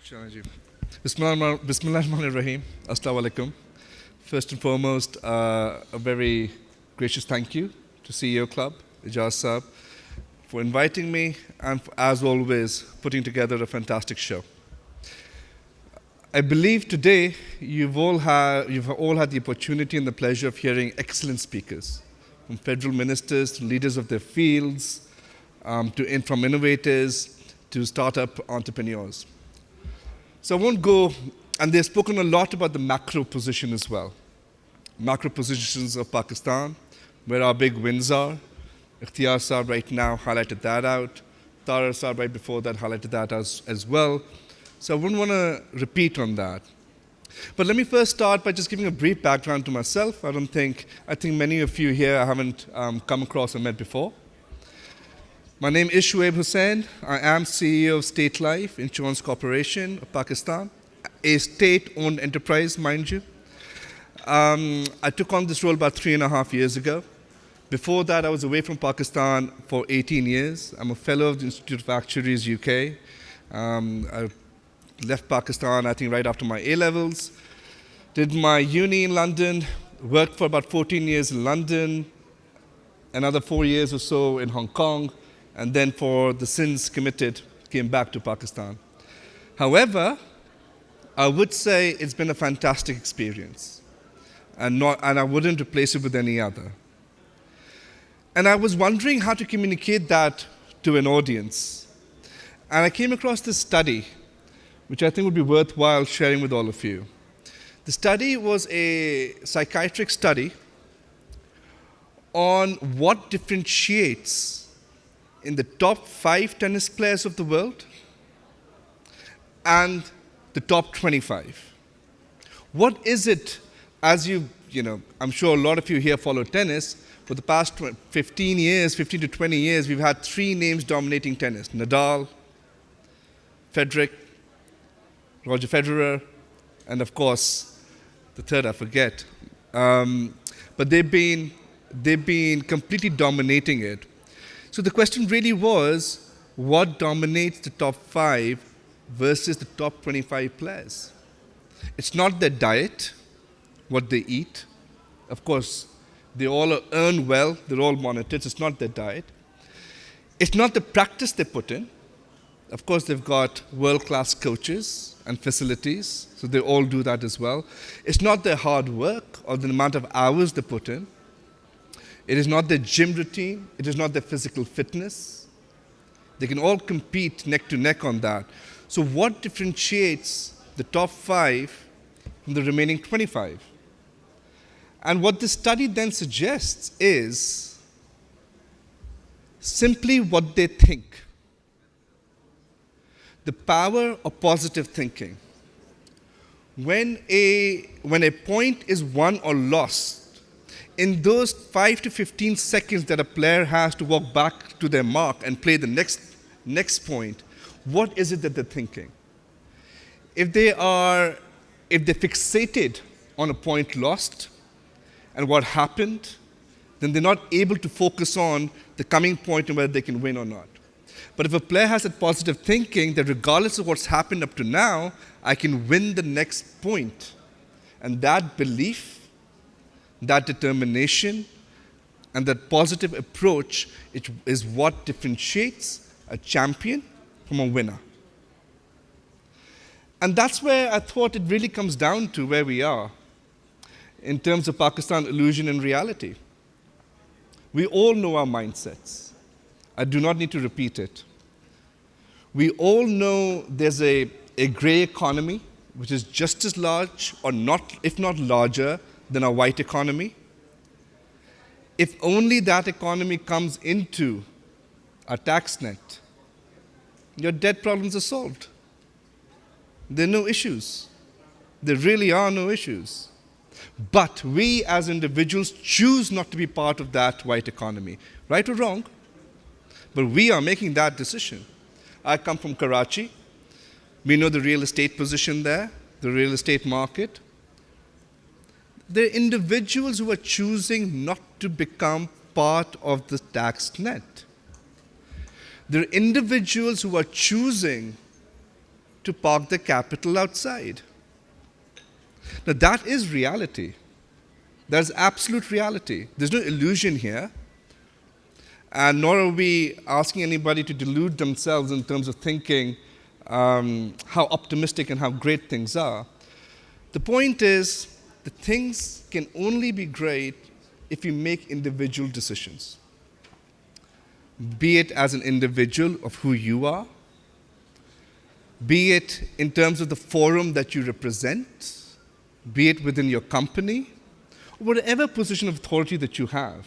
Shana ji. Bismillahirrahmanirrahim. Assalamu alaikum. First and foremost, a very gracious thank you to CEO Club, Ijaz Saab, for inviting me and, as always, putting together a fantastic show. I believe today you've all had the opportunity and the pleasure of hearing excellent speakers, from federal ministers to leaders of their fields, from innovators to startup entrepreneurs. So I won't go, and they've spoken a lot about the macro position as well. Macro positions of Pakistan, where our big wins are. Ikhtiyar Saab right now highlighted that out. Tara Saab right before that highlighted that as well. So I wouldn't want to repeat on that. But let me first start by just giving a brief background to myself. I think many of you here I haven't come across or met before. My name is Shoaib Hussain. I am CEO of State Life Insurance Corporation of Pakistan, a state-owned enterprise, mind you. I took on this role about 3.5 years ago. Before that, I was away from Pakistan for 18 years. I'm a fellow of the Institute of Actuaries, UK. I left Pakistan, I think, right after my A-levels. Did my uni in London, worked for about 14 years in London, another 4 years or so in Hong Kong, and then for the sins committed, came back to Pakistan. However, I would say it's been a fantastic experience, and I wouldn't replace it with any other. And I was wondering how to communicate that to an audience. And I came across this study, which I think would be worthwhile sharing with all of you. The study was a psychiatric study on what differentiates in the top 5 tennis players of the world and the top 25. What is it, as I'm sure a lot of you here follow tennis, for the past 15 to 20 years, we've had 3 names dominating tennis: Nadal, Federer, Roger Federer, and of course, the third I forget. But they've been completely dominating it. So the question really was, what dominates the top 5 versus the top 25 players? It's not their diet, what they eat. Of course, they all earn well, they're all monitored, it's not their diet. It's not the practice they put in. Of course, they've got world-class coaches and facilities, so they all do that as well. It's not their hard work or the amount of hours they put in. It is not their gym routine. It is not their physical fitness. They can all compete neck to neck on that. So what differentiates the top 5 from the remaining 25? And what this study then suggests is simply what they think. The power of positive thinking. When a point is won or lost, in those 5 to 15 seconds that a player has to walk back to their mark and play the next point, what is it that they're thinking? If they're fixated on a point lost and what happened, then they're not able to focus on the coming point and whether they can win or not. But if a player has that positive thinking that regardless of what's happened up to now, I can win the next point, and that belief, that determination, and that positive approach is what differentiates a champion from a winner. And that's where I thought it really comes down to where we are in terms of Pakistan illusion and reality. We all know our mindsets. I do not need to repeat it. We all know there's a gray economy, which is just as large, or not, if not larger, than a white economy. If only that economy comes into a tax net, your debt problems are solved. There are no issues. There really are no issues. But we as individuals choose not to be part of that white economy, right or wrong, but we are making that decision. I come from Karachi. We know the real estate position there, the real estate market. There are individuals who are choosing not to become part of the tax net. There are individuals who are choosing to park the capital outside. Now that is reality. That's absolute reality. There's no illusion here. And nor are we asking anybody to delude themselves in terms of thinking how optimistic and how great things are. The point is that things can only be great if you make individual decisions. Be it as an individual of who you are, be it in terms of the forum that you represent, be it within your company, or whatever position of authority that you have.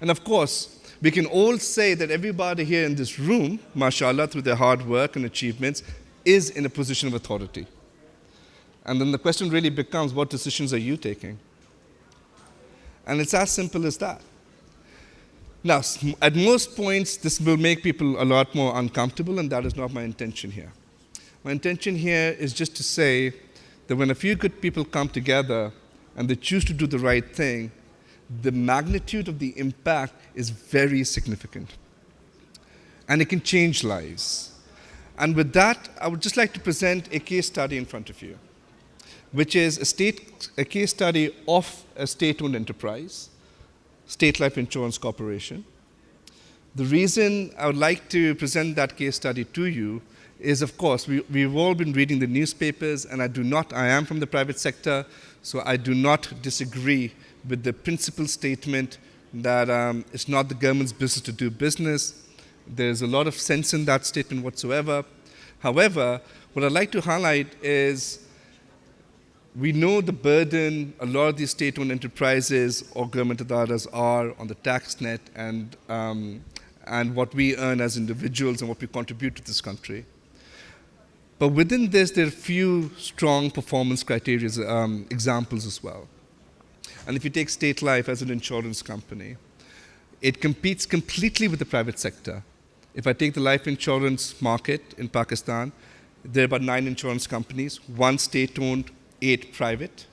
And of course, we can all say that everybody here in this room, mashallah, through their hard work and achievements, is in a position of authority. And then the question really becomes, what decisions are you taking? And it's as simple as that. Now, at most points, this will make people a lot more uncomfortable, and that is not my intention here. My intention here is just to say that when a few good people come together and they choose to do the right thing, the magnitude of the impact is very significant. And it can change lives. And with that, I would just like to present a case study in front of you, which is a case study of a state-owned enterprise, State Life Insurance Corporation. The reason I would like to present that case study to you is, of course, we've all been reading the newspapers, and I am from the private sector, so I do not disagree with the principal statement that it's not the government's business to do business. There's a lot of sense in that statement whatsoever. However, what I'd like to highlight is we know the burden a lot of these state-owned enterprises or government adaras are on the tax net and what we earn as individuals and what we contribute to this country. But within this, there are a few strong performance criteria examples as well. And if you take State Life as an insurance company, it competes completely with the private sector. If I take the life insurance market in Pakistan, there are about 9 insurance companies, 1 state-owned, 8 private.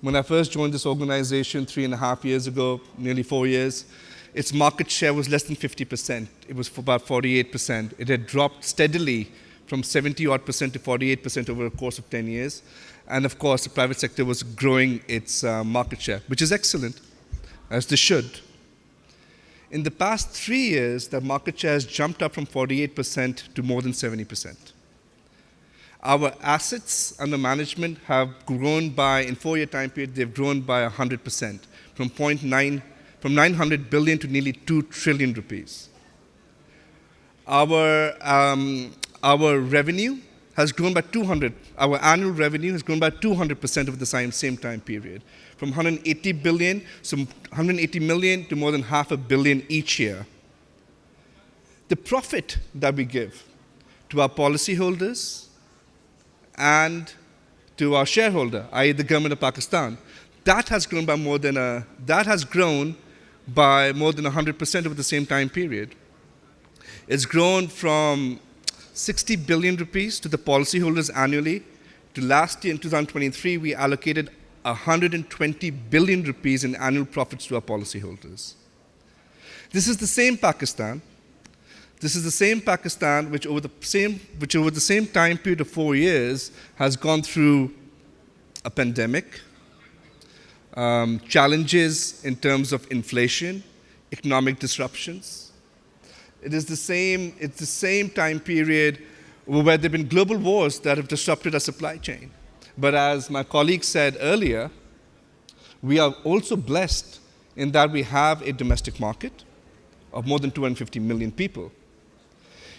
When I first joined this organization 3.5 years ago, nearly 4 years, its market share was less than 50%. It was for about 48%. It had dropped steadily from 70-odd% to 48% over the course of 10 years. And of course, the private sector was growing its market share, which is excellent, as they should. In the past 3 years, the market share has jumped up from 48% to more than 70%. Our assets under management have grown by, in 4-year time period, they've grown by 100%, from 900 billion to nearly 2 trillion rupees. Our revenue has grown by our annual revenue has grown by 200% over the same time period, from 180 billion, so 180 million to more than $500 million each year. The profit that we give to our policyholders and to our shareholder, i.e. the government of Pakistan, that has grown by more than 100% over the same time period. It's grown from 60 billion rupees to the policyholders annually to last year in 2023, we allocated 120 billion rupees in annual profits to our policyholders. This is the same Pakistan. This is the same Pakistan which over the same time period of 4 years has gone through a pandemic, challenges in terms of inflation, economic disruptions. It's the same time period where there have been global wars that have disrupted our supply chain. But as my colleague said earlier, we are also blessed in that we have a domestic market of more than 250 million people.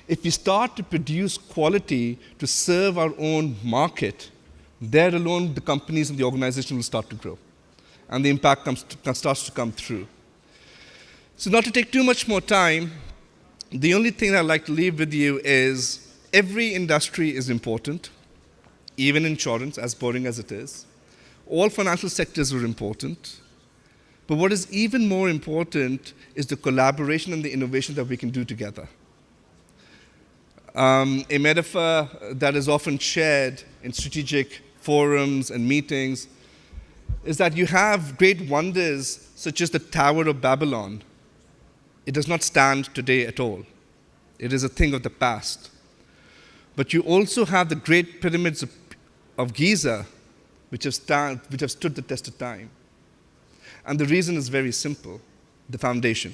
If we start to produce quality to serve our own market, there alone the companies and the organization will start to grow. And the impact starts to come through. So not to take too much more time, the only thing I'd like to leave with you is every industry is important, even insurance, as boring as it is. All financial sectors are important. But what is even more important is the collaboration and the innovation that we can do together. A metaphor that is often shared in strategic forums and meetings is that you have great wonders such as the Tower of Babylon. It does not stand today at all. It is a thing of the past. But you also have the great pyramids of Giza, which have stood the test of time. And the reason is very simple, the foundation.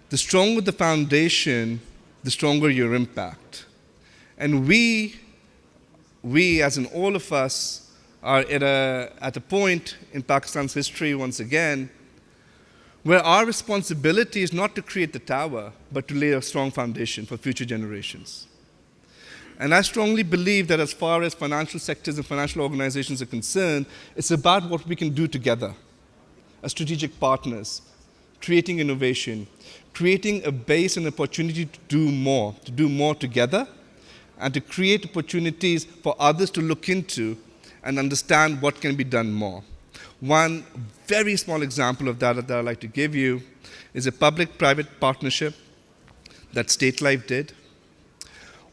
The stronger the foundation, the stronger your impact. And we as in all of us, are at a point in Pakistan's history once again where our responsibility is not to create the tower, but to lay a strong foundation for future generations. And I strongly believe that as far as financial sectors and financial organizations are concerned, it's about what we can do together as strategic partners, creating innovation, creating a base and opportunity to do more together, and to create opportunities for others to look into and understand what can be done more. One very small example of that I'd like to give you is a public-private partnership that State Life did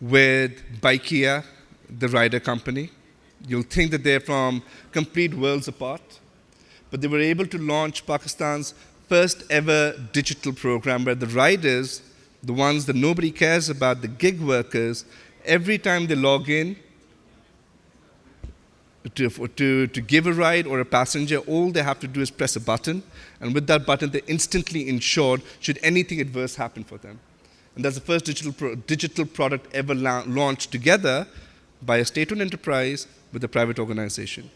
with Baikia, the rider company. You'll think that they're from complete worlds apart, but they were able to launch Pakistan's first ever digital program where the riders, the ones that nobody cares about, the gig workers, every time they log in to give a ride or a passenger, all they have to do is press a button, and with that button, they're instantly insured should anything adverse happen for them. And that's the first digital product ever launched together by a state-owned enterprise with a private organization.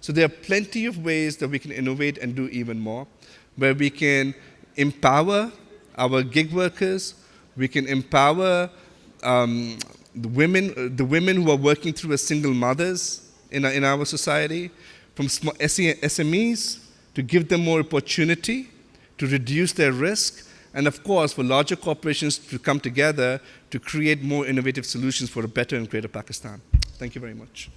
So there are plenty of ways that we can innovate and do even more, where we can empower our gig workers, we can empower the women who are working through as single mothers in our society, from SMEs to give them more opportunity, to reduce their risk, and of course for larger corporations to come together to create more innovative solutions for a better and greater Pakistan. Thank you very much.